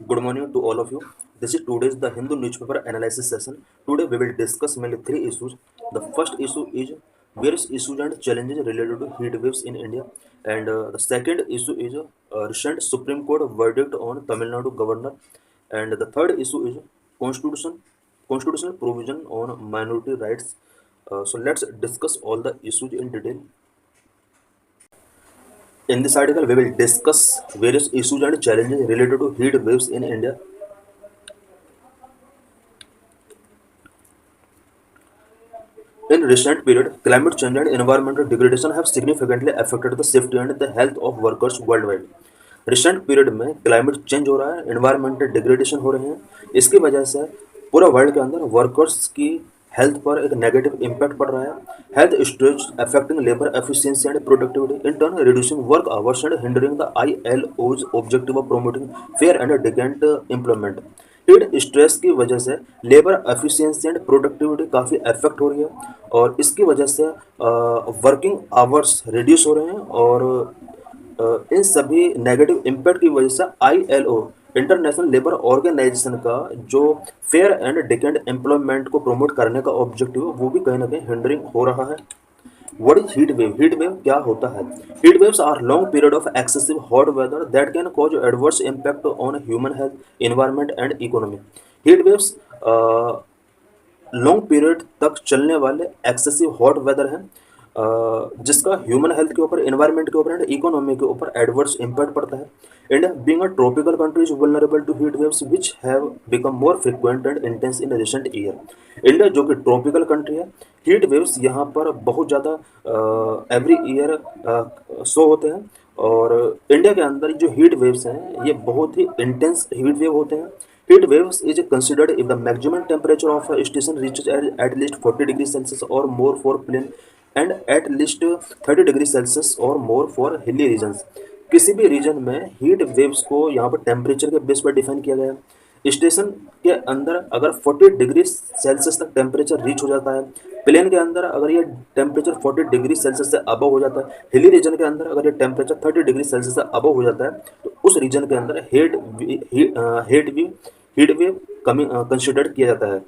Good morning to all of you. This is today's the Hindu newspaper analysis session. Today we will discuss mainly three issues. The first issue is various issues and challenges related to heat waves in India, and the second issue is recent Supreme Court verdict on Tamil Nadu governor, and the third issue is constitution constitutional provision on minority rights. So let's discuss all the issues in detail. In this article, we will discuss various issues and challenges related to heat waves in India. In recent period, climate change and environmental degradation have significantly affected the safety and the health of workers worldwide. Recent period में climate change हो रहा है, environmental degradation हो रहे हैं। इसकी वजह से पूरा वर्ल्ड के अंदर वर्कर्स की हेल्थ पर एक नेगेटिव इम्पैक्ट पड़ रहा है। Health stress affecting labour efficiency and productivity, in turn reducing work hours and hindering the ILO's objective of promoting fair and decent employment. Heat stress की वजह से लेबर एफिशिएंसी एंड प्रोडक्टिविटी काफ़ी affect हो रही है, और इसकी वजह से वर्किंग आवर्स रिड्यूस हो रहे हैं, और इन सभी नेगेटिव इम्पैक्ट की वजह से ILO इंटरनेशनल लेबर ऑर्गेनाइजेशन का जो फेयर एंड डिसेंट एम्प्लॉयमेंट को प्रमोट करने का ऑब्जेक्टिव है वो भी कहीं ना कहीं हिंडरिंग हो रहा है। What is heat wave? Heat wave क्या होता है? Heat waves are long period of excessive hot weather that can cause adverse impact on human health, environment and economy. Heat waves long period तक चलने वाले excessive hot weather हैं, जिसका human health के ऊपर, एनवायरनमेंट के ऊपर एंड इकोनॉमी के ऊपर एडवर्स इम्पैक्ट पड़ता है। India being a tropical country is vulnerable to heat waves which have become more frequent and intense in recent year. India जो कि ट्रॉपिकल कंट्री है, हीट वेव्स यहाँ पर बहुत ज़्यादा एवरी ईयर शो होते हैं, और इंडिया के अंदर जो हीट वेव्स हैं ये बहुत ही इंटेंस हीट वेव होते हैं। Heat waves is considered if the maximum temperature of a station reaches at least 40 degrees Celsius or more for plain and at least 30 degree Celsius और more for हिली regions. किसी भी reason में heat waves को यहाँ पर temperature के base पर डिफाइन किया गया है। स्टेशन के अंदर अगर 40 डिग्री सेल्सियस तक टेम्परेचर रीच हो जाता है, प्लेन के अंदर अगर ये टेम्परेचर 40 डिग्री सेल्सियस से अबव हो जाता है, हिली रीजन के अंदर अगर ये टेम्परेचर 30 डिग्री सेल्सियस से अबव हो जाता है, तो उस रीजन के अंदर हीट वेव कंसिडर किया जाता है।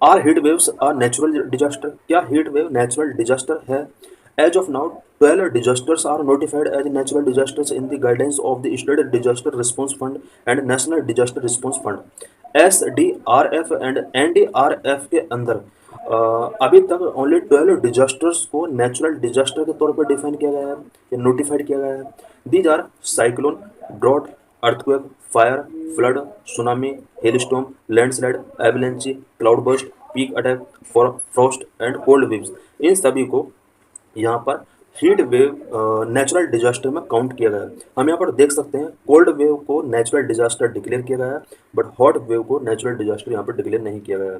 Are heat waves are natural disaster? क्या हीट वेव नेचुरल डिजास्टर है? As of now 12 disasters are notified as natural disasters in the guidance of the State Disaster Response Fund and National Disaster Response Fund। SDRF and NDRF के अंदर अभी तक only 12 disasters को natural disaster के तौर पर define किया गया है या नोटिफाइड किया गया है। These are cyclone, drought, earthquake, fire, flood, tsunami, hailstorm, landslide, avalanche, cloud burst, पीक attack, frost and cold waves. इन सभी को यहाँ पर हीट वेव नेचुरल डिजास्टर में काउंट किया गया है। हम यहाँ पर देख सकते हैं कोल्ड वेव को नेचुरल डिजास्टर डिक्लेयर किया गया है, बट हॉट वेव को नेचुरल डिजास्टर यहाँ पर डिक्लेयर नहीं किया गया है।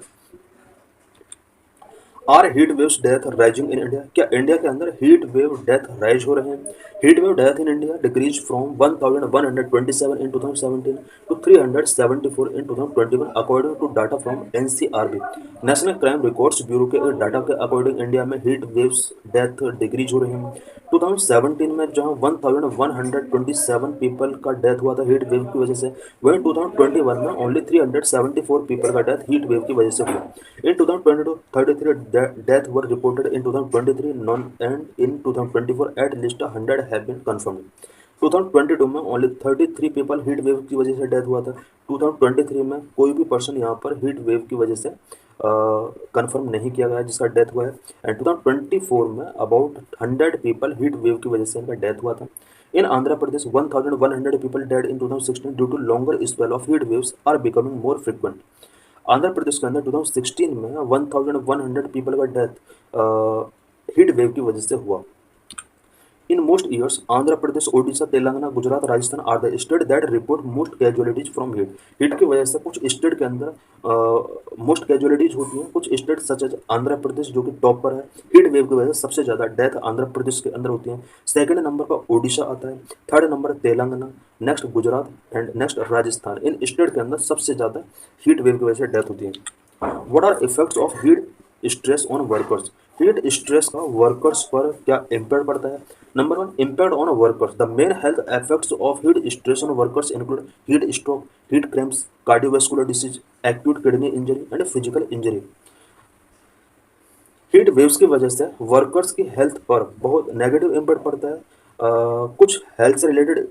Are heat waves death rising in India? क्या इंडिया के अंदर हीट वेव डेथ राइज हो रहे हैं? Heat wave death in India decrease from 1127 in 2017 to 374 in 2021 according to data from NCRB, national crime records bureau के data के according India में heat waves death decrease हो रही हैं। 2017 में जहां 1127 पीपल का डेथ हुआ था हीट वेव की वजह से, वहीं 2021 में ओनली 374 पीपल का डेथ हीट वेव की वजह से हुआ। इन 2022 33 death were reported in 2023 non and in 2024 at least 100 have been confirmed। 2022 में ओनली 33 पीपल हीट वेव की वजह से डेथ हुआ था। 2023 में कोई भी पर्सन यहाँ पर हीट वेव की वजह से कंफर्म नहीं किया गया जिसका डेथ हुआ है। एंड 2024 में अबाउट 100 पीपल हीट वेव की वजह से इनका डेथ हुआ था। In Andhra Pradesh 1100 people dead in 2016 due to longer spell of heat waves are becoming more frequent. Andhra Pradesh के अंदर 2016 में 1100 पीपल का डेथ हीट वेव की वजह से हुआ। In most years Andhra Pradesh, Odisha, Telangana, Gujarat, Rajasthan are the state that report most casualties from heat. Heat की वजह से कुछ स्टेट के अंदर मोस्ट कैजुअलिटीज होती हैं। कुछ state such as Andhra Pradesh जो कि टॉप पर है, हीट वेव की वजह से सबसे ज़्यादा डेथ आंध्र प्रदेश के अंदर होती हैं। सेकंड नंबर पर ओडिशा आता है, third number Telangana, next Gujarat and next Rajasthan. In state के अंदर सबसे ज़्यादा हीट वेव की वजह से डेथ होती है। What are effects of heat stress on workers? Heat stress का वर्कर्स पर क्या इम्पैक्ट पड़ता है? Number one, impact on workers. The main health effects of heat stress on workers include heat stroke, heat cramps, cardiovascular disease, acute kidney injury and physical injury. Heat waves की वजह से workers की health पर बहुत negative impact पड़ता है। कुछ health से related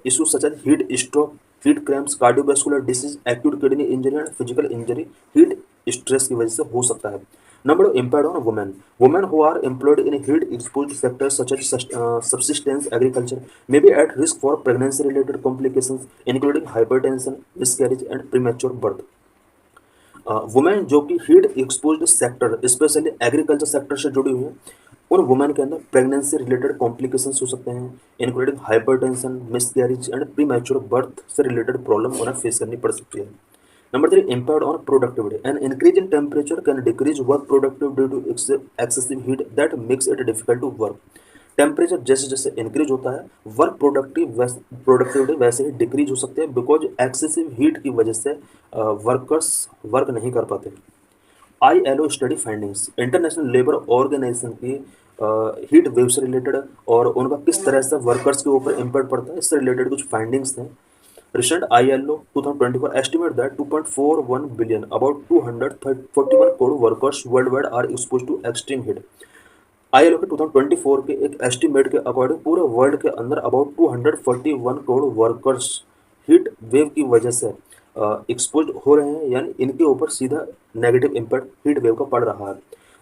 issues such as heat stroke, heat cramps, cardiovascular disease, acute kidney injury and physical injury heat stress की वजह से हो सकता है। Number impact on women. Women who are employed in heat exposed sectors such as subsistence agriculture may be at risk for pregnancy related complications including hypertension, miscarriage and premature birth। Women जो कि heat exposed sector specially agriculture sector से जुड़ी हुई हैं, उन women के अंदर pregnancy related complications हो सकते हैं including hypertension, miscarriage and premature birth से रिलेटेड प्रॉब्लम उन्हें फेस करनी पड़ सकती है। Number three, impact on productivity. An increase in temperature can decrease work productivity due to excessive heat that makes it difficult to work. Temperature जैसे जैसे increase होता है वर्क प्रोडक्टिविटी वैसे ही डिक्रीज हो सकती है बिकॉज एक्सेसिव हीट की वजह से वर्कर्स वर्क नहीं कर पाते। ILO study findings, international labour organisation की हीट वेव से रिलेटेड और उनका किस तरह से वर्कर्स के ऊपर इम्पैक्ट पड़ता है इससे रिलेटेड कुछ फाइंडिंग्स थे। Recent ILO 2024 estimate that 2.41 billion, about 241 crore workers worldwide are exposed to extreme heat। ILO के 2024 के एक एस्टीमेट के अकॉर्डिंग पूरे वर्ल्ड के अंदर about 241 crore workers heat wave की वजह से एक्सपोज हो रहे हैं, यानी इनके ऊपर सीधा नेगेटिव इम्पैक्ट हीट वेव का पड़ रहा है।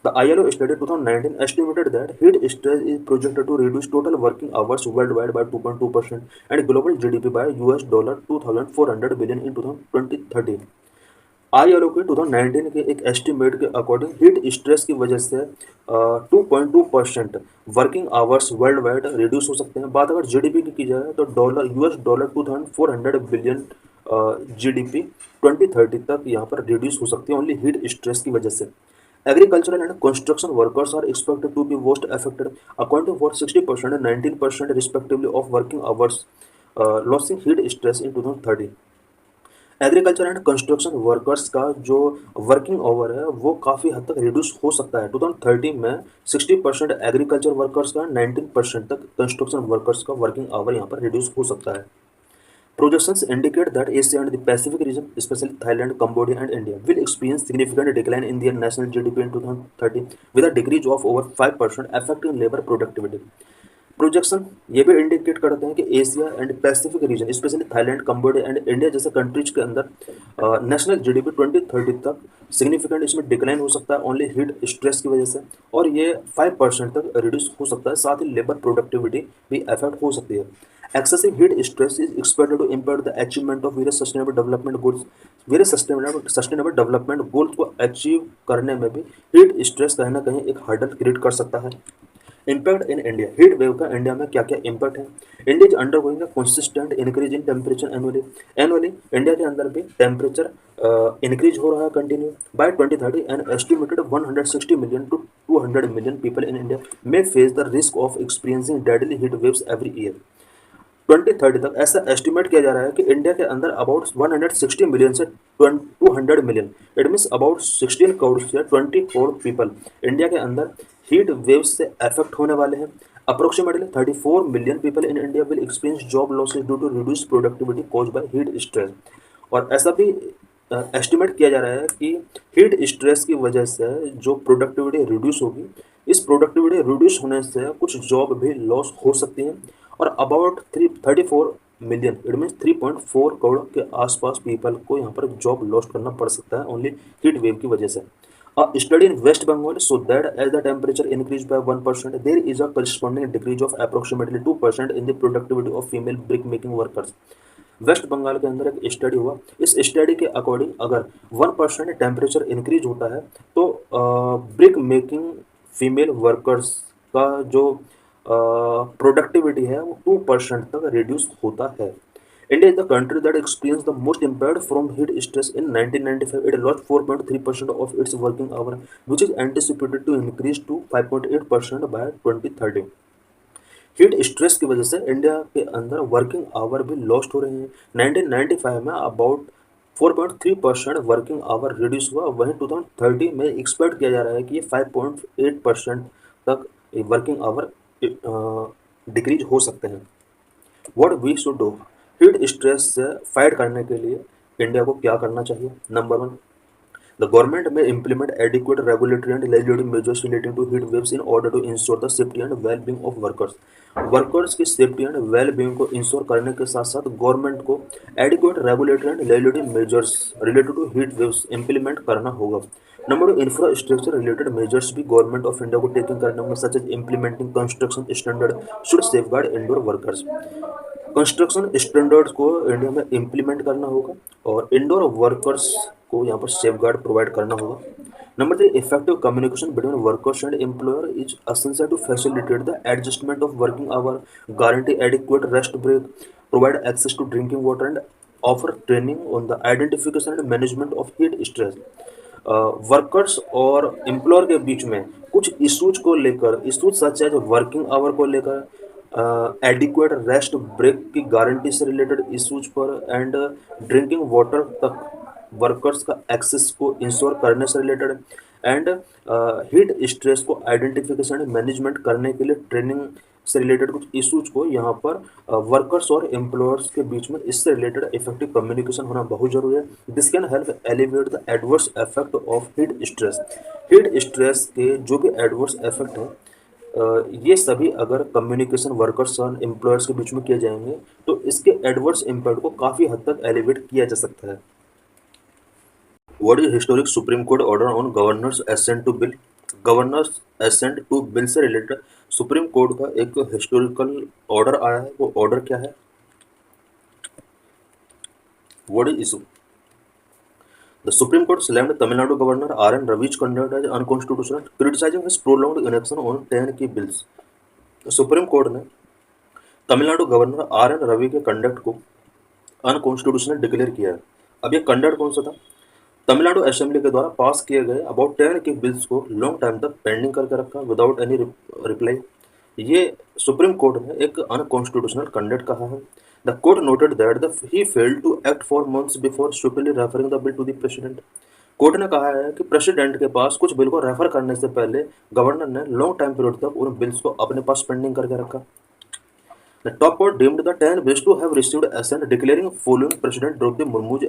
The ILO study 2019 estimated that heat stress is projected to reduce total working hours worldwide by 2.2% and global GDP by $2,400 billion in 2030। ILO के 2019 के एक एस्टीमेट के अकॉर्डिंग हीट स्ट्रेस की वजह से 2.2% working hours world wide reduce हो सकते हैं। बात अगर जीडीपी की जाए तो $, 2,400 बिलियन जीडीपी 2030 तक यहाँ पर रिड्यूस हो सकती है ओनली हीट स्ट्रेस की वजह से। Agricultural and construction workers are expected to be most affected, accounting for 60% and 19% respectively of working hours, losing heat stress in 2030। Agriculture and construction workers का जो वर्किंग आवर है वो काफ़ी हद तक रिड्यूस हो सकता है। 2030 में 60% एग्रीकल्चर वर्कर्स का, 19% तक कंस्ट्रक्शन वर्कर्स का वर्किंग आवर यहाँ पर रिड्यूस हो सकता है। Projections indicate that Asia and the Pacific region, especially Thailand, Cambodia, and India, will experience significant decline in their national GDP in 2030, with a decrease of over 5%, affecting labor productivity। Projection ये भी indicate करते हैं कि Asia and Pacific region specially Thailand, Cambodia and India जैसे countries के अंदर national GDP 2030 तक significant इसमें डिक्लाइन हो सकता है ओनली हीट स्ट्रेस की वजह से, और ये 5% तक रिड्यूस हो सकता है। साथ ही लेबर प्रोडक्टिविटी भी अफेक्ट हो सकती है। Excessive heat stress is expected to impact the achievement of various sustainable development goals. Various sustainable development goals को अचीव करने में भी हीट स्ट्रेस कहीं ना कहीं एक हर्डल क्रिएट कर सकता है। Impact in India, heat wave का इंडिया में क्या क्या इम्पैक्ट है? India is undergoing consistent increase in temperature annually. Annually India के अंदर भी टेम्परेचर इंक्रीज हो रहा है continue. By 2030 an estimated 160 million to 200 million people in India may face the risk of experiencing deadly heat waves every year. 2030 तक ऐसा estimate किया जा रहा है कि इंडिया के अंदर अबाउट 160 मिलियन से 200 million, it means about 16 crore से 24 पीपल इंडिया के अंदर हीट वेव्स से अफेक्ट होने वाले हैं। Approximately 34 million people in India will experience job losses due to reduce productivity cause by heat stress. और ऐसा भी एस्टिमेट किया जा रहा है कि हीट स्ट्रेस की वजह से जो प्रोडक्टिविटी रिड्यूस होगी, इस प्रोडक्टिविटी रिड्यूस होने से कुछ जॉब भी लॉस हो सकती हैं और about 34 million, it means 3.4 crore के आसपास पीपल को यहाँ पर जॉब लॉस करना पड़ सकता है ओनली हीट वेव की वजह से। A study in West Bengal so that as the temperature increased by 1%, there is a corresponding decrease of approximately 2% in the productivity of female brick making workers। West Bengal के अंदर एक स्टडी हुआ, इस study के according अगर 1% टेम्परेचर इंक्रीज होता है तो ब्रिक मेकिंग फीमेल वर्कर्स का जो प्रोडक्टिविटी है वो 2% तक रिड्यूस होता है। India is the country that experienced the most impact from heat stress in 1995. It lost 4.3% of its working hour, which is anticipated to increase to 5.8% by 2030। Heat stress की वजह से इंडिया के अंदर वर्किंग आवर भी lost हो रहे हैं। 1995 में अबाउट 4.3% वर्किंग आवर रिड्यूस हुआ। वहीं 2030 में एक्सपेक्ट किया जा रहा है कि ये 5.8% तक वर्किंग आवर डिक्रीज हो सकते हैं। What we should do, heat stress से फाइट करने के लिए इंडिया को क्या करना चाहिए? Number one, the government may implement adequate regulatory and legislative measures relating to heat waves in order to ensure the safety and well-being of workers. Workers की safety and well being को ensure करने के साथ साथ government को adequate regulatory and legislative measures related to heat waves implement करना होगा। Number two, infrastructure related measures भी गवर्नमेंट ऑफ इंडिया को टेकिंग करना होगा, such as implementing construction standard should safeguard indoor workers. Construction standards को India में implement करना होगा और इंडोर वर्कर्स को यहाँ पर सेफगार्ड प्रोवाइड करना होगा। Number three, effective communication between workers and employer is essential to facilitate the adjustment of working hour, guarantee adequate rest break, provide access to drinking water and offer training on the identification and management of heat stress. Workers और employer के बीच में कुछ issues को लेकर, issues सच है जो working hour को लेकर, एडिक्वेट रेस्ट ब्रेक की गारंटी से रिलेटेड इशूज पर एंड ड्रिंकिंग वाटर तक वर्कर्स का एक्सेस को इंश्योर करने से रिलेटेड एंड हीट स्ट्रेस को आइडेंटिफिकेशन एंड मैनेजमेंट करने के लिए ट्रेनिंग से रिलेटेड कुछ इशूज को यहाँ पर वर्कर्स और एम्प्लॉयर्स के बीच में इससे रिलेटेड इफेक्टिव कम्युनिकेशन होना बहुत जरूरी है। This can help elevate the adverse effect of heat stress. Heat stress के जो भी एडवर्स इफेक्ट है ये सभी अगर कम्युनिकेशन वर्कर्स और एम्प्लॉयर्स के बीच में किए जाएंगे तो इसके एडवर्स इम्पैक्ट को काफ़ी हद तक एलिवेट किया जा सकता है। What is historic supreme court order on governor's assent to bill? Governor's assent to bill से रिलेटेड सुप्रीम कोर्ट का एक हिस्टोरिकल ऑर्डर आया है। वो ऑर्डर क्या है? What is issue? The Supreme Court slammed Tamil Nadu Governor R. N. Ravi's conduct as unconstitutional, criticizing his prolonged inaction on 10 key bills. Supreme court ने Tamil Nadu governor R N Ravi के conduct को unconstitutional declare किया है। अब ये conduct कौन सा था? तमिलनाडु असेंबली के द्वारा पास किए गए अबाउट 10 के बिल्स को लॉन्ग टाइम तक पेंडिंग करके रखा विदाउट एनी रिप्लाई। ये सुप्रीम कोर्ट ने एक अनकॉन्स्टिट्यूशनल कंडक्ट कहा है। The court noted that he failed to act for months before stupidly referring the bill to the president. Court ने कहा है कि प्रेसिडेंट के पास कुछ बिल को रेफर करने से पहले गवर्नर ने लॉन्ग टाइम पीरियड तक उन बिल्स को अपने पास पेंडिंग करके रखा। The top court deemed the 10 bills to have received assent, declaring following President Draupadi Murmu's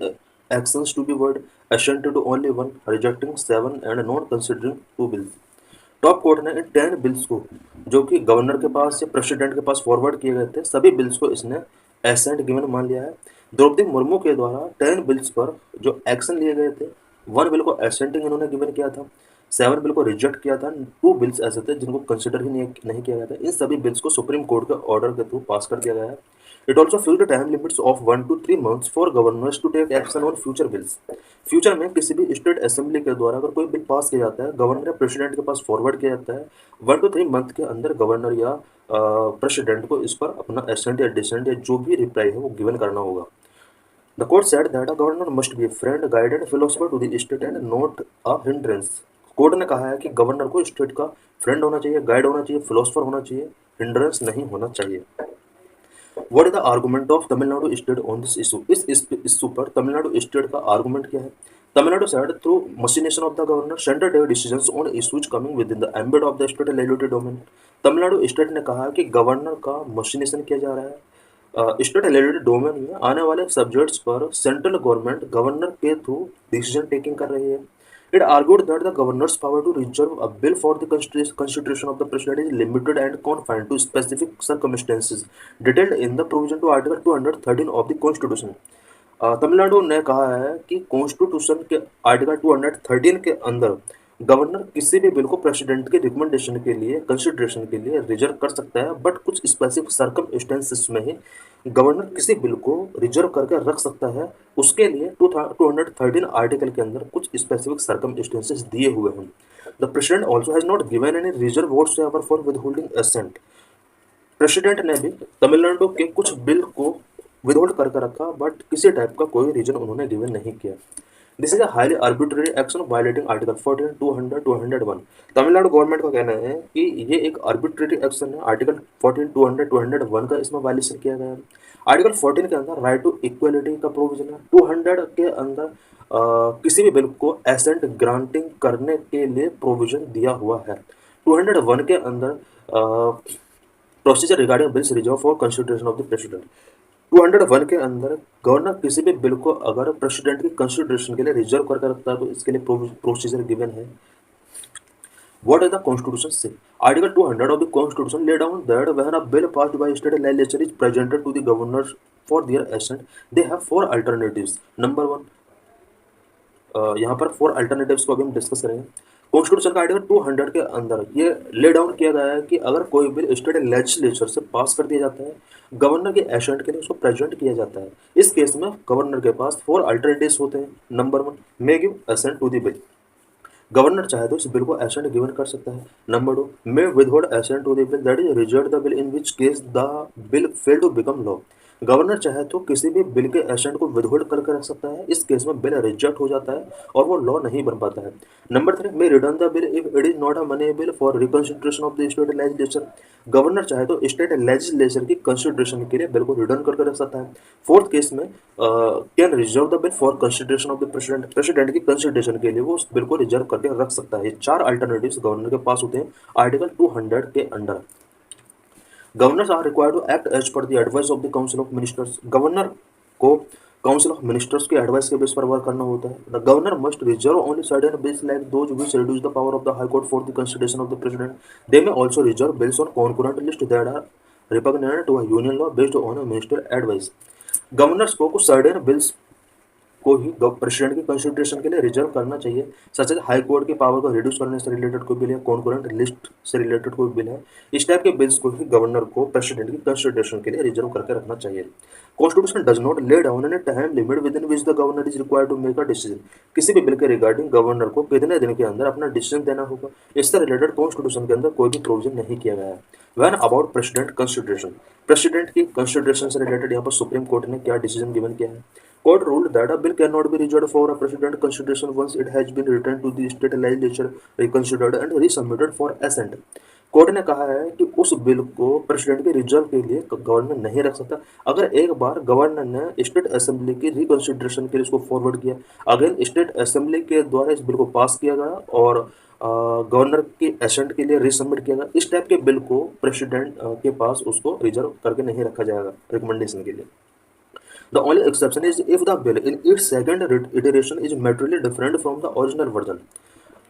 actions to be void, assented to only one, rejecting 7 and not considering 2 bills. Top court ने इन 10 bills को जो कि governor के पास या president के पास forward किए गए थे, सभी बिल्स को इसने एसेंट गिवन मान लिया है। द्रौपदी मुर्मू के द्वारा 10 बिल्स पर जो एक्शन लिए गए थे, 1 बिल को एसेंटिंग इन्होंने गिवन किया था, 7 बिल को रिजेक्ट किया था, 2 बिल्स ऐसे थे जिनको कंसिडर ही नहीं किया गया था। इन सभी बिल्स को सुप्रीम कोर्ट के ऑर्डर के थ्रू पास कर दिया गया है। It also fixed time limits of 1 to 3 months for governors to take action on future bills. Future में किसी भी स्टेट असेंबली के द्वारा अगर कोई बिल पास किया जाता है, गवर्नर या प्रेसिडेंट के पास फॉरवर्ड किया जाता है, 1 to 3 मंथ के अंदर गवर्नर या प्रेसिडेंट को इस पर अपना एसेंट या डिसेंट या जो भी रिप्लाई है वो गिवन करना होगा। The court said that a governor must be a friend, guide and philosopher to the state and not a hindrance. Court ने कहा है कि गवर्नर को स्टेट का फ्रेंड होना चाहिए, गाइड होना चाहिए, फिलोसफर होना चाहिए, हिंड्रेंस नहीं होना चाहिए। What is the argument of Tamil Nadu state on this issue? इस इशू पर तमिलनाडु स्टेट का आर्गुमेंट क्या है? Tamil Nadu said through machination of the governor, center take decisions on issues coming within the ambit of the state legislative domain. Tamil Nadu state ने कहा कि governor का मशीनेशन किया जा रहा है। स्टेट लेजिस्लेटिव डोमेन में आने वाले सब्जेक्ट्स पर सेंट्रल गवर्नमेंट गवर्नर के थ्रू डिसीजन टेकिंग कर रही है। It argued that the governor's power to reserve a bill for the consideration of the president is limited and confined to specific circumstances detailed in the provision to Article 213 of the Constitution. Tamil Nadu ने कहा है कि constitution के article 213 के अंदर governor किसी भी bill को प्रेसिडेंट के रिकमेंडेशन के लिए, कंसिडरेशन के लिए रिजर्व कर सकता है, बट कुछ स्पेसिफिक सर्कमस्टेंसेस में ही गवर्नर किसी बिल को रिजर्व करके रख सकता है। उसके लिए 213 आर्टिकल के अंदर कुछ स्पेसिफिक सर्कमस्टेंसेस दिए हुए हैं। The president also has not given any reserve whatsoever for withholding assent. President ने भी तमिलनाडु के कुछ बिल को विदहोल्ड करके रखा, बट किसी टाइप का कोई रीजन उन्होंने गिवन नहीं किया। This is a highly arbitrary action violating article 14, 200, 201। Tamil Nadu government का कहना है कि ये एक आर्बिट्रेरी एक्शन है, आर्टिकल 14, 200, 201 का इसमें वायलेशन किया गया है। आर्टिकल 14 के अंदर राइट टू इक्वलिटी का प्रोविजन है। 200 के अंदर किसी भी बिल को एसेंट ग्रांटिंग करने के लिए प्रोविजन दिया हुआ है। 201 के अंदर procedure regarding bills reserve for consideration of the president. 201 के अंदर गवर्नर किसी भी बिल को अगर प्रेसिडेंट की कंसिडरेशन के लिए रिजर्व करके रखता है तो इसके लिए प्रोसीजर गिवन है। What does the Constitution say? Article 200 of the Constitution lay down that when a bill passed by state legislature is presented to the governors for their assent, they have four alternatives. Number one, यहाँ पर four alternatives को अभी हम discuss करेंगे। Constitution का article 200 के अंदर ये ले डाउन किया गया है कि अगर कोई बिल स्टेट लेजिस्लेचर से पास कर दिया जाता है, गवर्नर के एसेंट के लिए उसको प्रेजेंट किया जाता है। इस केस में गवर्नर के पास फोर अल्टरनेटिव्स होते हैं। Number one, may give assent to the bill. Governor चाहे तो इस बिल को एसेंट गिवन कर सकता है। Number two, may withhold assent to the bill, that is reject the bill, in which case the bill fail to become law. Governor चाहे तो किसी भी बिल के एसेंट को विदहोल्ड करके रख सकता है। इस केस में बिल रिजेक्ट हो जाता है और वो लॉ नहीं बन पाता है। Number three, may return the bill if it is not a money bill for reconsideration of the state legislature. Governor चाहे तो स्टेट लेजिस्लेचर की कंसिडरेशन के लिए बिल को रिटर्न करके रख सकता है। फोर्थ केस में can reserve the bill for consideration of the president. President की कंसिडरेशन के लिए वो उस बिल को रिजर्व करके रख सकता है। ये चार अल्टरनेटिव्स गवर्नर के पास होते हैं आर्टिकल 200 के under. Governors are required to act as per the advice of the council of ministers. Governor को काउंसिल ऑफ मिनिस्टर्स के एडवाइस के बेस पर वर्क करना होता है। The governor must reserve only certain bills like those which reduce the power of the high court for the consideration of the president. They may also reserve bills on concurrent list that are repugnant to a union law based on a minister advice. Governors को कुछ certain bills को ही president की consideration के लिए reserve करना चाहिए। Such as high court की power को रिड्यूस करने से रिलेटेड कोई बिल है, कॉन्करेंट लिस्ट से रिलेटेड कोई बिल है, इस टाइप के बिल्स को ही गवर्नर को प्रेसिडेंट की कंसिडरेशन के लिए रिजर्व करके रखना चाहिए। Constitution does not lay down any time limit within which the governor is required to make a decision. किसी भी बिल के रिगार्डिंग गवर्नर को कितने दिन के अंदर अपना डिसीजन देना होगा, इससे रिलेटेड कॉन्स्टिट्यूशन के अंदर कोई भी प्रोविजन नहीं किया गया है। When about president consideration, president की कंसिडरेशन से रिलेटेड यहाँ पर सुप्रीम कोर्ट ने क्या डिसीजन गिवन किया है। Court ruled that a bill cannot be reserved for a president consideration once it has been returned to the state legislature, reconsidered and resubmitted for assent. Court ने कहा है कि उस bill को प्रेसिडेंट के reserve के लिए गवर्नर नहीं रख सकता। अगर एक बार गवर्नर ने स्टेट असेंबली की रिकंसिडरेशन के लिए इसको फॉरवर्ड किया, अगेन स्टेट असेंबली के द्वारा इस बिल को पास किया गया और गवर्नर के एसेंट के लिए रिसबमिट किया गया, इस टाइप के बिल को प्रेसिडेंट के पास उसको रिजर्व करके नहीं रखा जाएगा रिकमेंडेशन के लिए। The only exception is if the bill in its second iteration is materially different from the original version.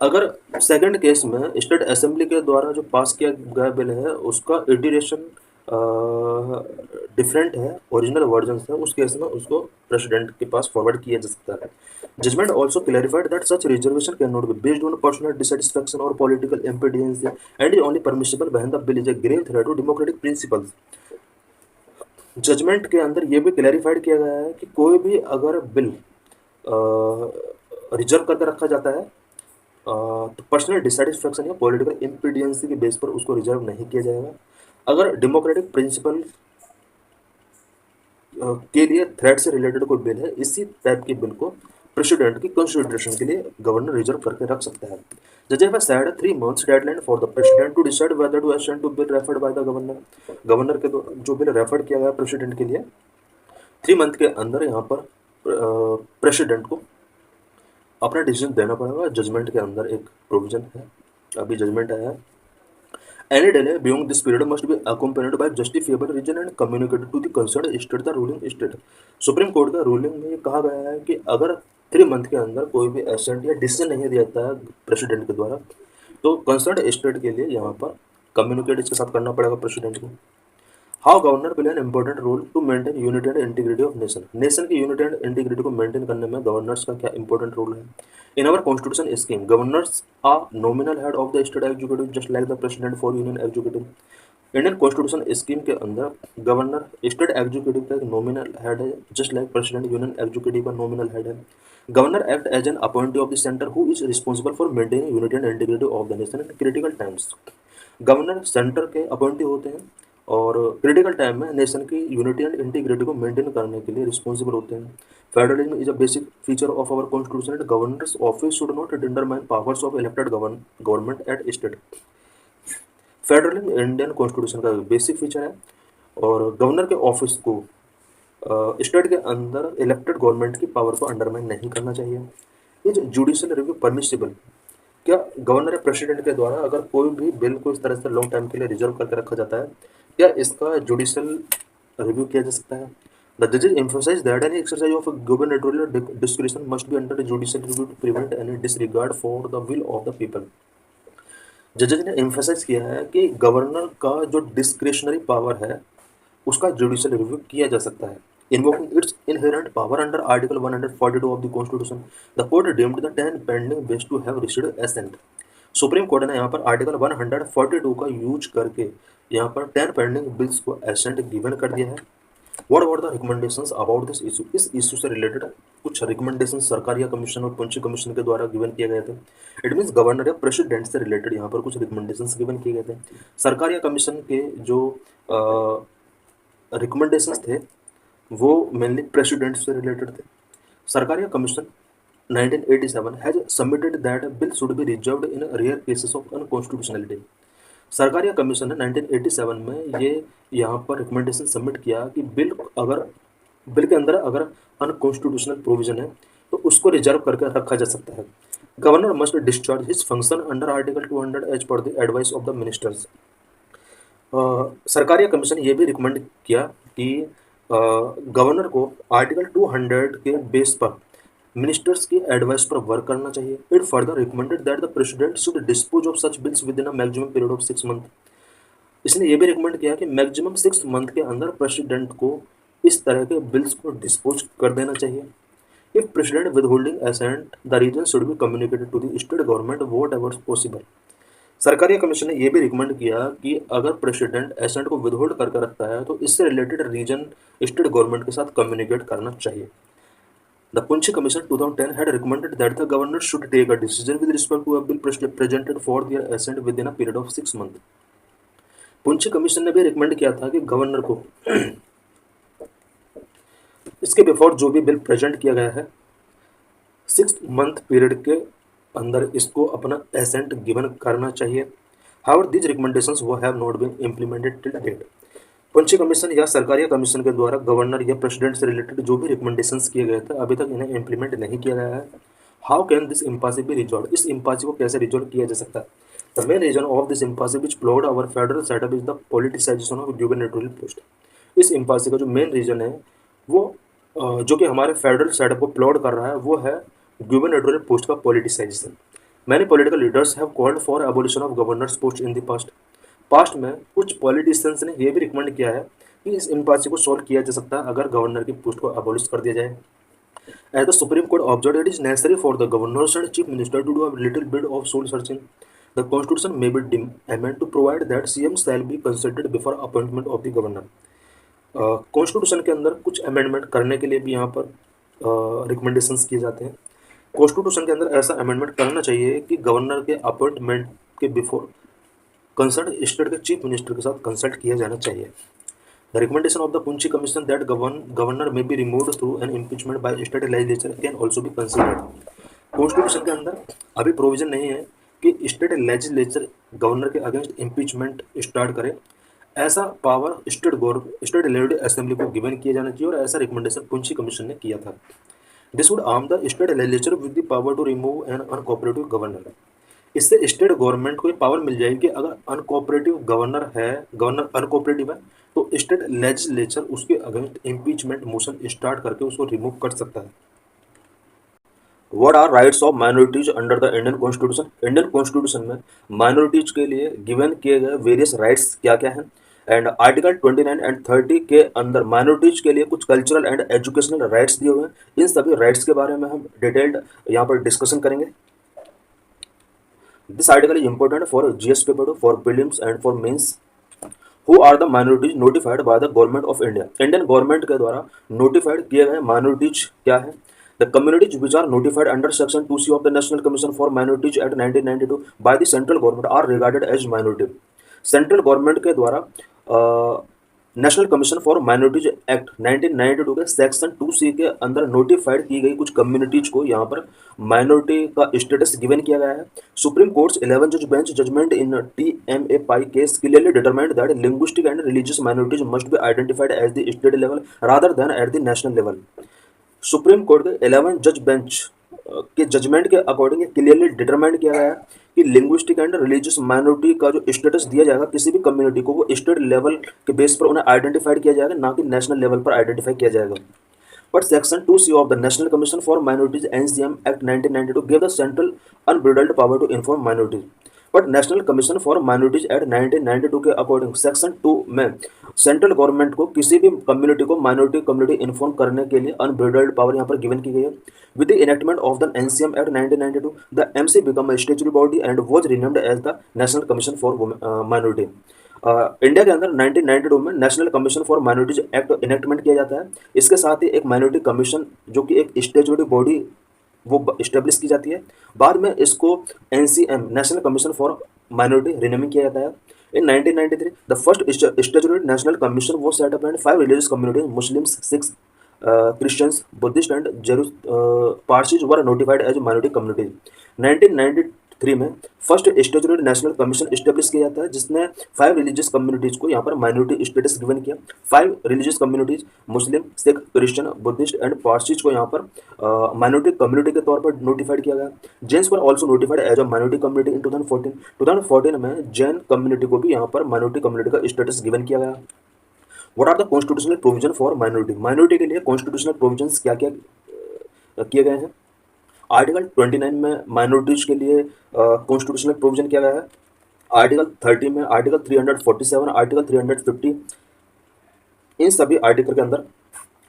अगर सेकंड केस में स्टेट असेंबली के द्वारा जो पास किया गया बिल है उसका इटरेशन डिफरेंट है ओरिजिनल वर्जन से, उस केस में उसको प्रेसिडेंट के पास फॉरवर्ड किया जा सकता है। Judgement also clarified that such reservation can not be based on personal dissatisfaction और political impedance and is only permissible when the bill is a grave threat to democratic principles. Judgement के अंदर ये भी clarified किया गया है कि कोई भी अगर बिल रिजर्व करके रखा जाता है तो पर्सनल डिससेटिस्फैक्शन या पॉलिटिकल इम्पीडियंसी के बेस पर उसको रिजर्व नहीं किया जाएगा। अगर डेमोक्रेटिक प्रिंसिपल के लिए थ्रेट से रिलेटेड कोई बिल है, इसी टाइप के बिल को प्रेसिडेंट की कंसिडरेशन के लिए गवर्नर रिजर्व करके रख सकता है। जजेस have set 3 months deadline for the president to decide whether to assent to bill referred by the governor. Governor के जो बिल रेफर किया गया प्रेसिडेंट के लिए 3 मंथ के अंदर यहाँ पर प्रेसिडेंट को अपना डिसीजन देना पड़ेगा। जजमेंट के अंदर एक प्रोविजन है, अभी जजमेंट आया है। Any delay beyond this period must be accompanied by justifiable reason and communicated to the concerned state, the ruling state. Supreme court का रूलिंग में ये कहा गया है कि अगर 3 मंथ के अंदर कोई भी एसेंट या डिसीजन नहीं दिया जाता है प्रेसिडेंट के द्वारा तो कंसर्न स्टेट के लिए यहाँ पर कम्युनिकेट इसके साथ करना पड़ेगा प्रेसिडेंट को। How governor play an important role to maintain unity and integrity of nation. Nation की यूनिटी एंड इंटीग्रिटी को मेंटेन करने में गवर्नर्स का क्या इंपॉर्टेंट रोल है। In our constitution scheme governors are nominal head of the state executive just like the president for union executive. Indian constitution scheme के अंदर governor state executive का एक नॉमिनल हेड है, just like president union executive का nominal head है। Governor act as an appointee of the centre who is responsible for maintaining unity and integrity of the nation in critical times. Governor centre के appointee होते हैं और critical time में nation की unity and integrity को maintain करने के लिए रिस्पॉन्सिबल होते हैं। Federalism is a basic feature of our constitution and governors office should not determine powers of elected government at state. Federalism Indian constitution का basic feature है और गवर्नर के ऑफिस को स्टेट के अंदर इलेक्टेड गवर्नमेंट की पावर को undermine नहीं करना चाहिए। Is judicial review permissible? क्या गवर्नर या प्रेसिडेंट के द्वारा अगर कोई भी बिल को इस तरह से लॉन्ग टाइम के लिए रिजर्व करके रखा जाता है, क्या इसका जुडिशियल रिव्यू किया जा सकता है? द जजेस emphasize that any exercise of gubernatorial discretion must be under judicial review to prevent any disregard for the will of the people. जजेस ने एम्फेसाइज किया है कि गवर्नर का जो डिस्क्रिशनरी पावर है उसका जुडिशियल रिव्यू किया जा सकता है। Invoking its inherent power under article 142 of the constitution, the court deemed the 10 pending bills to have received assent. Supreme court ने यहाँ पर आर्टिकल 142 का यूज करके यहाँ पर 10 पेंडिंग बिल्स को एसेंट गिवन कर दिया है। What are the recommendations about this issue? इस इशू से रिलेटेड कुछ रिकमेंडेशन सरकारिया कमीशन और पुंछी कमीशन के द्वारा गिवन किए गए थे। इट मीन्स गवर्नर या प्रेसिडेंट से रिलेटेड यहाँ पर कुछ रिकमेंडेशंस गिवन किए गए थे। सरकारिया कमीशन के जो रिकमेंडेशंस थे वो मेनली प्रेसिडेंट से रिलेटेड थे। Sarkaria commission 1987 has submitted that bill should be reserved in rare cases of unconstitutionality. Sarkaria commission ने 1987 में ये यहाँ पर रिकमेंडेशन सबमिट किया कि बिल के अंदर अगर अनकॉन्स्टिट्यूशनल प्रोविजन है तो उसको रिजर्व करके रखा जा सकता है। Governor must discharge his function under article 200 as per the advice of the ministers. Sarkaria commission ये भी रिकमेंड किया कि गवर्नर को आर्टिकल 200 के बेस पर मिनिस्टर्स की एडवाइस पर वर्क करना चाहिए। It further recommended that the president should dispose of such bills with in a maximum period of 6 month. इसने ये भी रिकमेंड किया कि मैक्सिमम 6 मंथ के अंदर प्रेसिडेंट को इस तरह के बिल्स को डिस्पोज कर देना चाहिए। If president withholding assent the reason should be communicated to the state government whatever possible. Sarkaria commission ने यह भी रिकमेंड किया कि अगर प्रेसिडेंट एसेंट को विदहोल्ड करके रखता है तो इससे रिलेटेड रीजन स्टेट गवर्नमेंट के साथ कम्युनिकेट करना चाहिए। The Punchi Commission 2010 had recommended that the governor should take a decision with respect to a bill presented for their assent within a period of 6 months. Punchhi commission ने भी recommend किया था कि governor को इसके बिफोर जो भी बिल प्रेजेंट किया गया है 6 मंथ पीरियड के अंदर इसको अपना एसेंट गिवन करना चाहिए। हाउएवर दीज रिकमेंडेशंस वो have not been implemented till date. Punchhi commission या सरकारी कमीशन के द्वारा गवर्नर या प्रेसिडेंट से रिलेटेड जो भी रिकमेंडेशंस किए गए थे अभी तक इन्हें इम्प्लीमेंट नहीं किया गया है। How can this impasse be resolve? इस इम्पासी को कैसे रिजॉल्व किया जा सकता है? The main reason of this impasse which plagued our federal setup is the politicisation of gubernatorial post. इस इम्पासी का जो मेन रीजन है वो जो कि हमारे फेडरल सेटअप को प्लॉड कर रहा है वो है गुबर्नेटोरियल पोस्ट का politicisation. Many political leaders have called for abolition of governors post in the past में कुछ पॉलिटिशियंस ने यह भी रिकमेंड किया है कि इस इम्पासी को सॉल्व किया जा सकता है अगर गवर्नर की पोस्ट को अबॉलिश कर दिया जाए। As the supreme court observe it is necessary for the governors and chief minister to do a little bit of soul searching. The constitution may be amend to provide that CM shall be consulted before appointment of the governor. Constitution के अंदर कुछ amendment करने के लिए भी यहाँ पर recommendations किए जाते हैं। कॉन्स्टिट्यूशन के अंदर ऐसा अमेंडमेंट करना चाहिए कि गवर्नर के अपॉइंटमेंट के बिफोर कंसर्न स्टेट के चीफ मिनिस्टर के साथ कंसल्ट किया जाना चाहिए। The recommendation of the Punchhi commission that governor may be removed through an impeachment by state legislature can also be considered. Constitution के अंदर अभी प्रोविजन नहीं है कि स्टेट लेजिस्लेचर गवर्नर के अगेंस्ट इम्पीचमेंट स्टार्ट करे। ऐसा पावर स्टेट लेजिस्लेटिव असेंबली को गिवन किया जाना चाहिए और ऐसा रिकमेंडेशन पुंछी कमीशन ने किया था। This would arm the state legislature with the power to remove an uncooperative governor. इससे स्टेट गवर्नमेंट को ये पावर मिल जाएगी कि अगर गवर्नर अनकोऑपरेटिव है तो स्टेट लेजिस्लेचर उसके अगेंस्ट इम्पीचमेंट मोशन स्टार्ट करके उसको रिमूव कर सकता है। What are rights of minorities under the Indian constitution? Indian constitution में माइनॉरिटीज के लिए गिवन किए गए वेरियस राइट्स क्या क्या हैं? एंड आर्टिकल 29 एंड 30 के अंदर माइनॉरिटीज के लिए कुछ कल्चरल एंड एजुकेशनल राइट्स दिए हुए हैं। इन सभी राइट्स के बारे में हम डिटेल्ड यहाँ पर डिस्कशन करेंगे। This article is important for GS paper 2, for prelims and for mains. Who are the minorities notified by the government of India? Indian government के द्वारा notified किए गए minorities क्या है? The communities which are notified under section 2C of the National Commission for Minorities Act 1992 by the central government are regarded as minority. Central government के द्वारा national commission for minorities act 1992 के section 2C के अंदर notified की गई कुछ communities को यहाँ पर माइनॉरिटी का स्टेटस गिवन किया गया है। सुप्रीम कोर्ट्स 11 जज bench judgement in TMA Pai case clearly determined that linguistic and religious minorities must be identified as the state level rather than at the national level. Supreme court के 11 जज bench के judgement के according clearly determined किया गया है कि linguistic and religious minority का जो स्टेटस दिया जाएगा किसी भी कम्युनिटी को, वो स्टेट लेवल के बेस पर उन्हें आइडेंटिफाइड किया जाएगा, ना कि नेशनल लेवल पर आइडेंटिफाई किया जाएगा। But section 2C of the national commission for minorities NCM act 1992 give the central unbridled power to inform minorities. But national commission for minorities act 1992 के अकॉर्डिंग सेक्शन 2 में central government को किसी भी community को minority community inform करने के लिए unbridled power यहाँ पर गिवन की गई है। With the enactment of the NCM act 1992 the MC become a statutory body and was renamed as the national commission for minority. India के अंदर 1992 में national commission for minorities act enactment किया जाता है। इसके साथ ही एक माइनॉरिटी कमीशन जो कि एक स्टैट्यूटरी बॉडी वो इस्टेब्लिश की जाती है। बाद में इसको NCM national commission for minority renaming किया जाता है। In 1993 the first statutory national commission was set up and 5 religious communities Muslims, Sikhs, Christians, Buddhist and Parsis were notified as minority communities। 1993 में first statutory national commission establish किया जाता है जिसने 5 religious communities को यहाँ पर माइनॉरिटी स्टेटस गिवन किया। 5 religious communities Muslim, Sikh, Christian, Buddhist and Parsis को यहाँ पर माइनॉरिटी कम्युनिटी के तौर पर नोटिफाइड किया गया। Jains were also notified as a minority community in 2014 में जैन कम्युनिटी को भी यहाँ पर माइनॉरिटी कम्युनिटी का स्टेटस गिवन किया गया। What are the constitutional provision for minority. Minority के लिए कॉन्स्टिट्यूशनल प्रोविजंस क्या क्या किए गए हैं। आर्टिकल 29 में माइनॉरिटीज के लिए कॉन्स्टिट्यूशनल प्रोविजन किया गया है। आर्टिकल 30 में, आर्टिकल 347, आर्टिकल 350, इन सभी आर्टिकल के अंदर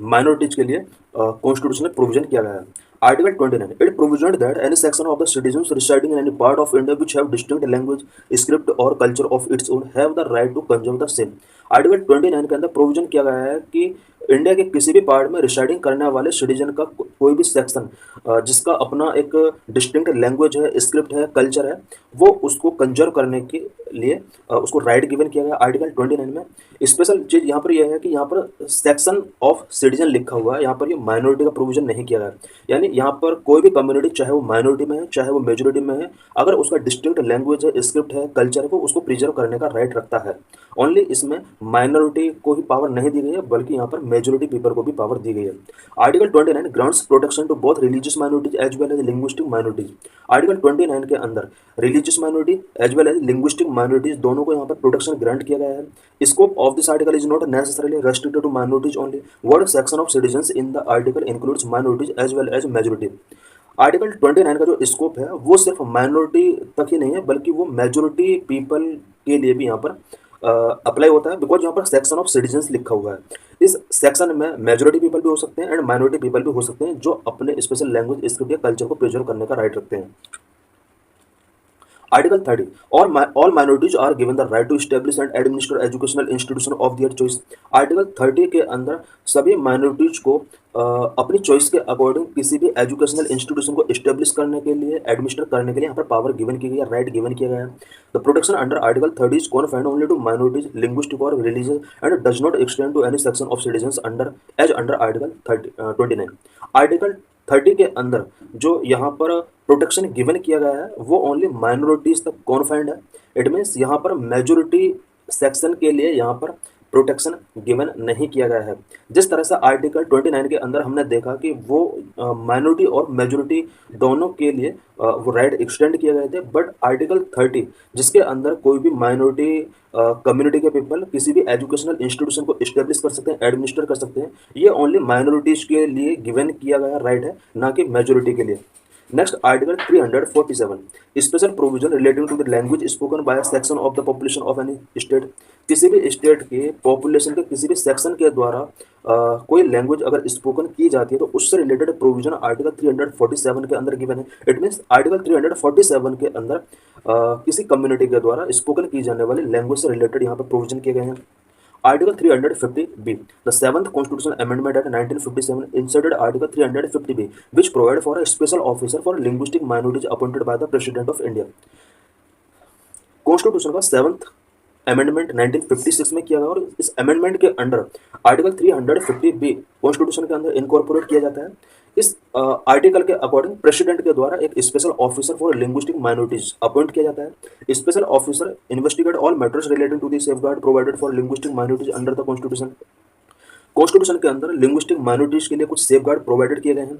माइनॉरिटीज के लिए कॉन्स्टिट्यूशनल प्रोविजन किया गया है। Article 29 it provision that any section of the citizens residing in any part of India which have distinct language, script और culture of its own have the right to conserve the same. Article 29 के अंदर provision किया गया है कि India के किसी भी पार्ट में रिसाइडिंग करने वाले सिटीजन का कोई भी सेक्शन जिसका अपना एक डिस्टिंक्ट लैंग्वेज है, स्क्रिप्ट है, कल्चर है, वो उसको कंजर्व करने के लिए उसको राइट गिवन किया गया आर्टिकल 29 में। स्पेशल चीज़ यहाँ पर यह है कि यहाँ पर सेक्शन ऑफ सिटीजन लिखा हुआ है, यहाँ पर ये माइनॉरिटी का प्रोविजन नहीं किया गया। यानी यहाँ पर कोई भी कम्युनिटी चाहे वो माइनॉरिटी में है चाहे वो मेजोरिटी में है, अगर उसका डिस्टिंक्ट लैंग्वेज है, स्क्रिप्ट है, कल्चर है, वो उसको प्रिजर्व करने का राइट रखता है। ओनली इसमें माइनॉरिटी को ही पावर नहीं दी गई है बल्कि यहाँ पर मेजोरिटी पीपल को भी पावर दी गई है। Article 29 grants protection to both religious minorities as well as linguistic minorities. Article 29 के अंदर religious minority as well as linguistic minorities दोनों को यहाँ पर प्रोटेक्शन ग्रांट किया गया है। Scope of this article is not necessarily restricted to minorities only. Word section of citizens in the article includes minorities as well as majority. Article 29 का जो scope है वो सिर्फ माइनॉरिटी तक ही नहीं है बल्कि वो मेजोरिटी पीपल के लिए भी यहाँ पर अप्लाई होता है, बिकॉज यहाँ पर सेक्शन ऑफ सिटीजन्स लिखा हुआ है। इस सेक्शन में मेजोरिटी पीपल भी हो सकते हैं एंड माइनॉरिटी पीपल भी हो सकते हैं जो अपने स्पेशल लैंग्वेज, स्क्रिप्ट या कल्चर को प्रिजर्व करने का राइट रखते हैं। Article 30 all minorities are given the right to establish and administer educational institution of their choice। Article 30 के अंदर सभी माइनॉरिटीज को अपनी चॉइस के अकॉर्डिंग किसी भी एजुकेशनल इंस्टीट्यूशन को इस्टेब्लिश करने के लिए, एडमिनिस्टर करने के लिए यहाँ पर पावर गिवन की गई है, राइट गिवन किया गया है। The protection under article 30 is confined only to minorities, linguistic और religious and does not extend to any section of citizens under article 29। Article 30 के अंदर जो यहाँ पर प्रोटेक्शन गिवन किया गया है वो ओनली माइनॉरिटीज तक कॉन्फाइंड है। इट मीन्स यहाँ पर मेजोरिटी सेक्शन के लिए यहाँ पर प्रोटेक्शन गिवन नहीं किया गया है। जिस तरह से आर्टिकल 29 के अंदर हमने देखा कि वो माइनॉरिटी और मेजोरिटी दोनों के लिए वो राइट एक्सटेंड किए गए थे, बट आर्टिकल 30 जिसके अंदर कोई भी माइनॉरिटी कम्युनिटी के पीपल किसी भी एजुकेशनल इंस्टीट्यूशन को इस्टेब्लिश कर सकते हैं, एडमिनिस्टर कर सकते हैं, ये ओनली माइनॉरिटीज के लिए गिवन किया गया राइट है, ना कि मेजोरिटी के लिए। Next article 347 special provision relating to the language spoken by section of the population of any state. किसी भी स्टेट के पॉपुलेशन के किसी भी सेक्शन के द्वारा कोई लैंग्वेज अगर स्पोकन की जाती है तो उससे रिलेटेड प्रोविजन आर्टिकल 347 के अंदर गिवन है। इट मीन्स आर्टिकल 347 के अंदर किसी कम्युनिटी के द्वारा स्पोकन की जाने वाली लैंग्वेज से रिलेटेड यहाँ पर प्रोविजन किए गए हैं। Article 350B, the 7th Constitutional Amendment at 1957 inserted Article 350B, which provided for a special officer for linguistic minorities appointed by the President of India। Constitution का 7th अमेंडमेंट 1956 में किया गया और इस अमेंडमेंट के अंडर आर्टिकल 350 बी कॉन्स्टिट्यूशन के अंदर incorporate किया जाता है। इस आर्टिकल के अकॉर्डिंग प्रेसिडेंट के द्वारा एक special officer for linguistic minorities appoint किया जाता है। Special officer investigate all matters relating to the safeguard provided for linguistic minorities under the constitution. Constitution के अंदर लिंग्विस्टिक माइनॉरिटीज के लिए कुछ सेफगार्ड प्रोवाइडेड किए गए हैं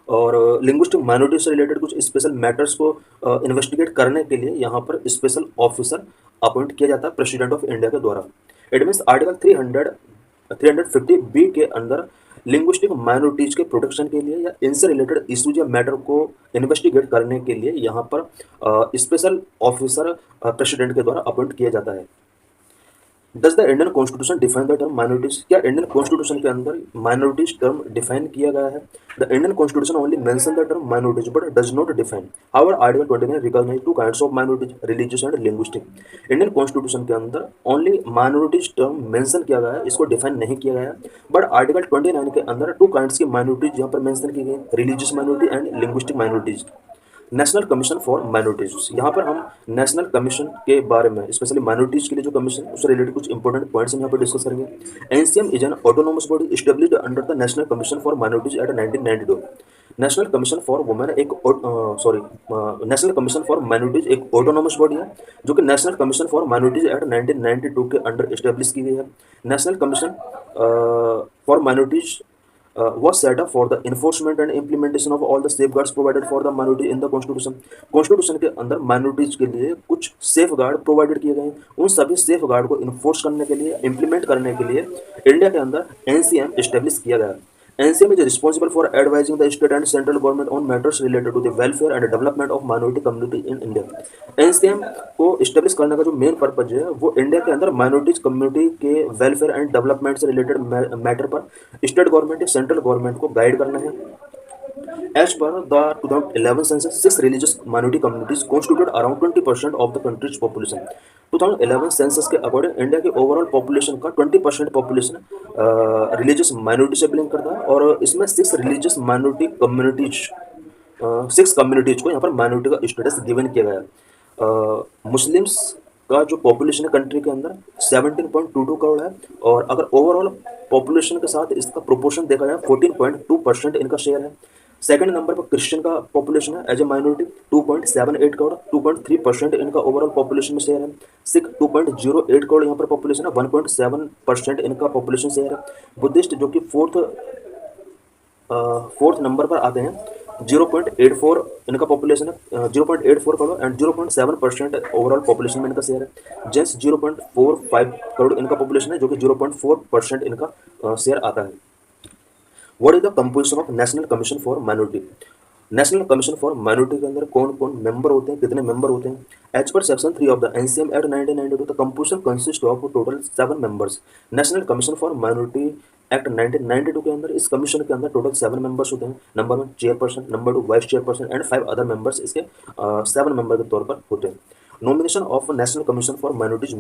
और लिंग्विस्टिक माइनॉरिटीज से रिलेटेड कुछ स्पेशल मैटर्स को इन्वेस्टिगेट करने के लिए यहाँ पर स्पेशल ऑफिसर अपॉइंट किया जाता है प्रेसिडेंट ऑफ इंडिया के द्वारा। इट मीन्स आर्टिकल 350 बी के अंदर लिंग्विस्टिक माइनॉरिटीज के प्रोटेक्शन के लिए या इनसे रिलेटेड इश्यूज या मैटर को इन्वेस्टिगेट करने के लिए यहाँ पर स्पेशल ऑफिसर प्रेसिडेंट के द्वारा अपॉइंट किया जाता है। Does the Indian constitution define the term minorities? क्या इंडियन कॉन्स्टिट्यूशन के अंदर माइनॉरिटीज टर्म डिफाइन किया गया है? The Indian constitution only mention the term minorities but does not define. However article 29 recognise two kinds of minorities, religious and linguistic. Indian constitution के अंदर only minorities term mention किया गया है, इसको define नहीं किया गया है। बट आर्टिकल 29 के अंदर टू काइंड्स की माइनॉरिटीज यहाँ पर मेंशन की गई, religious minority and linguistic minorities. National commission for minorities, यहाँ पर हम नेशनल कमीशन के बारे में स्पेशली माइनॉरिटीज के लिए जो कमीशन उससे रिलेटेड कुछ इंपॉर्टेंट पॉइंट्स हम यहाँ पर डिस्कस करेंगे। NCM is an autonomous body established under the national commission for minorities act 1992। National commission for women एक नेशनल कमीशन फॉर माइनॉरिटीज एक ऑटोनोमस बॉडी है जो कि national commission for minorities act 1992 के अंडर एस्टेब्लिश की गई है। National commission for minorities was set up for the enforcement and implementation of all the safeguards provided for the minority in the constitution। Constitution के अंदर माइनॉरिटीज के लिए कुछ सेफ गार्ड प्रोवाइडेड किए गए हैं, उन सभी सेफ गार्ड को इन्फोर्स करने के लिए इम्प्लीमेंट करने के लिए इंडिया के अंदर एनसीएम एस्टेब्लिश किया गया। NCM is responsible for advising the state and central government on matters related to the welfare and development of minority community in India। NCM को इस्टेब्लिश करने का जो मेन पर्पज है वो इंडिया के अंदर माइनॉरिटीज कम्युनिटी के वेलफेयर एंड डेवलपमेंट से रिलेटेड मैटर पर स्टेट गवर्नमेंट या सेंट्रल गवर्नमेंट को गाइड करना है। As per the 2011 census, 6 religious minority communities constituted around 20% of the country's population। 2011 census के अकॉर्डिंग इंडिया के ओवरऑल पॉपुलेशन का 20% पॉपुलेशन रिलीजियस माइनॉरिटी से बिलोंग करता है और इसमें 6 रिलीजियस माइनॉरिटी कम्युनिटीज 6 कम्युनिटीज को यहाँ पर माइनॉरिटी का स्टेटस गिवन किया गया। मुस्लिम्स का जो पॉपुलेशन है कंट्री के अंदर 17.22 करोड़ है और अगर ओवरऑल पॉपुलेशन के साथ इसका प्रोपोर्शन देखा जाए 14.2% इनका शेयर है। सेकंड नंबर पर क्रिश्चियन का पॉपुलेशन है एज ए माइनॉरिटी 2.78 करोड़, 2.3% इनका ओवरऑल पॉपुलेशन में शेयर है। सिख 2.08 करोड़ यहाँ पर पॉपुलेशन है, 1.7% इनका पॉपुलेशन शेयर है। बुद्धिस्ट जो कि फोर्थ नंबर पर आते हैं 0.84 इनका पॉपुलेशन है, 0.84 करोड़ एंड 0.7% ओवरऑल पॉपुलेशन में इनका शेयर है। जेंट्स 0.45 करोड़ इनका पॉपुलेशन है जो कि 0.4% इनका शेयर आता है। What is the composition of national commission for minority? National commission for minority के अंदर कौन कौन मेंबर होते हैं, कितने मेंबर होते हैं? As per section 3 of the NCM act 1992 the composition consist of total 7 members. National commission for minority act 1992 के अंदर इस कमीशन के अंदर टोटल 7 मेंबर्स होते हैं। Number 1 chairperson, number 2 vice chairperson and 5 other members इसके 7 मेंबर के तौर पर होते हैं। Nomination of national commission for minorities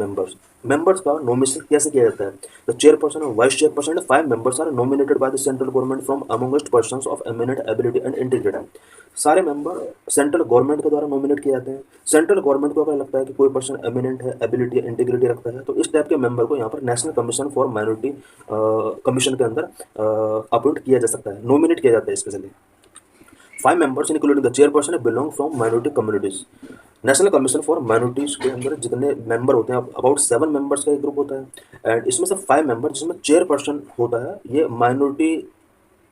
members का नॉमिनेशन कैसे किया जाता है? द चेयरपर्सन और vice chairperson 5 members are nominated by the central government from amongst persons of eminent ability and integrity. सारे मेंबर सेंट्रल गवर्नमेंट के द्वारा नॉमिनेट किए जाते हैं। सेंट्रल गवर्नमेंट को अगर लगता है कि कोई पर्सन एमिनेंट है, एबिलिटी इंटीग्रिटी रखता है तो इस टाइप के मेंबर को यहाँ पर national commission for minority commission के अंदर अपॉइंट किया जा सकता है, नॉमिनेट किया जाता है specially. 5 members including the chairperson belong from minority communities। National commission for minorities के अंदर जितने मेंबर होते हैं अबाउट 7 मेंबर्स का एक ग्रुप होता है एंड इसमें से 5 मेंबर जिसमें चेयरपर्सन होता है ये माइनॉरिटी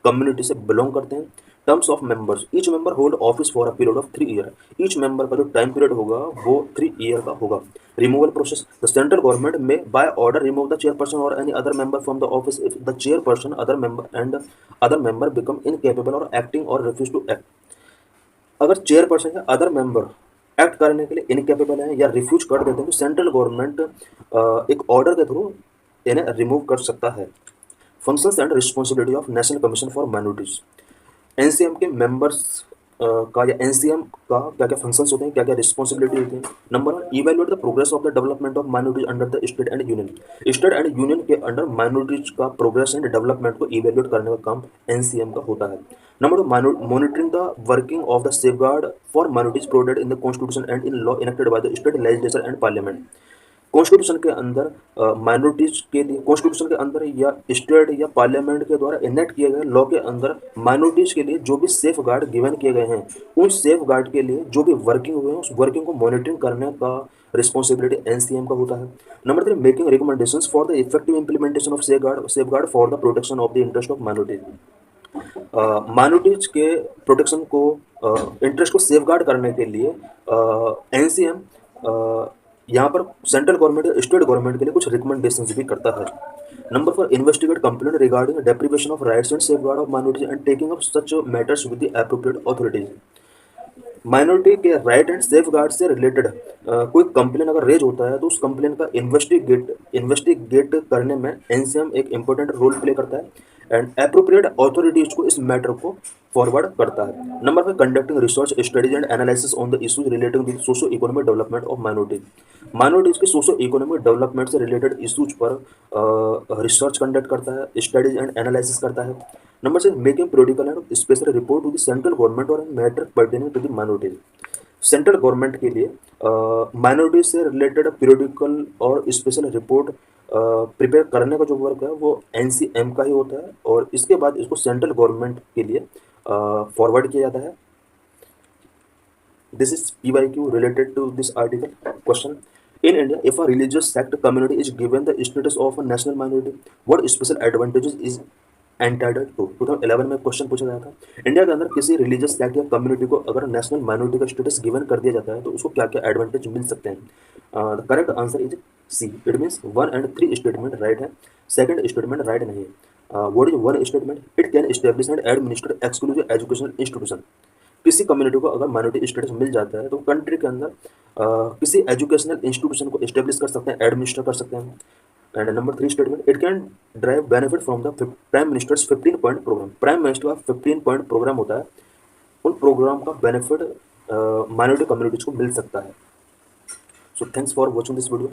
कम्युनिटी से बिलोंग करते हैं। Terms of members, each member hold office for a period of 3 year. Each member का जो टाइम पीरियड होगा वो 3 ईयर का होगा। Removal process, the central government may by order remove the chairperson और any other member from the office if the chairperson other member become incapable और acting और refuse to act. अगर chairperson या other member act करने के लिए incapable है या रिफ्यूज कर देते हैं तो सेंट्रल गवर्नमेंट एक ऑर्डर के थ्रू इन्हें रिमूव कर सकता है। Functions and responsibility of national commission for minorities. NCM के मेंबर्स का या एनसीएम का क्या क्या फंक्शंस होते हैं, क्या क्या रिस्पॉन्सिबिलिटी होती है? Number 1 evaluate the progress of the development of minorities under the state and union. State and union के अंडर माइनॉरिटीज का प्रोग्रेस एंड डेवलपमेंट को इवैल्यूएट करने का काम एनसीएम का होता है। Number 2 monitoring the working of the safeguard for minorities provided in the constitution and in law enacted by the state legislature and parliament. Constitution के अंदर माइनॉरिटीज के लिए, कॉन्स्टिट्यूशन के अंदर या स्टेट या पार्लियामेंट के द्वारा इनेक्ट किए गए लॉ के अंदर माइनॉरिटीज के लिए जो भी सेफ गार्ड गिवन किए गए हैं, उन सेफ गार्ड के लिए जो भी वर्किंग हुए हैं उस वर्किंग को मॉनिटरिंग करने का रिस्पॉन्सिबिलिटी एनसीएम का होता है। Number 3, making recommendations for the effective implementation of safe guard for the protection of the interest of minorities. Minorities के प्रोटेक्शन को, इंटरेस्ट को सेफगार्ड करने के लिए एनसीएम यहाँ पर सेंट्रल गवर्नमेंट या स्टेट गवर्नमेंट के लिए कुछ रिकमेंडेशंस भी करता है। Number 4, investigate complaint regarding deprivation of rights and safeguard of minorities and taking up such matters with the appropriate authorities. Minority के राइट एंड सेफ गार्ड से रिलेटेड कोई कंप्लेन अगर रेज होता है तो उस कंप्लेन का इन्वेस्टिगेट करने में एनसीएम एक इम्पोर्टेंट रोल प्ले करता है एंड एप्रोप्रिएट अथॉरिटीज को इस मैटर को फॉरवर्ड करता है। Number 5, conducting research studies and analysis on the issues relating with socio economic development of minorities. Minorities के सोशो इकोनॉमिक डेवलपमेंट से रिलेटेड इशूज पर रिसर्च कंडक्ट करता है, स्टडीज एंड एनालिसिस करता है। Number 6, making periodical and special report to the central government और matter pertaining to the minorities. Central government के लिए माइनॉरिटीज से रिलेटेड पीरियडिकल और स्पेशल रिपोर्ट प्रिपेयर करने का जो वर्क है वो एनसीएम का ही होता है और इसके बाद इसको सेंट्रल गवर्नमेंट के लिए फॉरवर्ड किया जाता है। This is PYQ related to this article. Question: In India, if a religious sect community is given the status of a national minority, what special advantages is entitled to? 2011 में question पूछा गया था। India के अंदर किसी religious sect या community को अगर नेशनल माइनॉरिटी का स्टेटस गिवन कर दिया जाता है तो उसको क्या क्या एडवांटेज मिल सकते हैं? The correct answer is C. It means 1 and 3 statement right है, सेकंड स्टेटमेंट राइट नहीं है। What is one statement? It can establish and administer exclusive educational institution. किसी कम्युनिटी को अगर माइनॉरिटी स्टेटस मिल जाता है तो कंट्री के अंदर किसी एजुकेशनल इंस्टीट्यूशन को एस्टेब्लिश कर सकते हैं, एडमिनिस्टर कर सकते हैं। And number 3 statement, it can drive benefit from the prime minister's 15 point programme. Prime minister का 15 पॉइंट प्रोग्राम होता है, उन प्रोग्राम का बेनिफिट माइनॉरिटी कम्युनिटीज को मिल सकता है। So thanks for watching this video.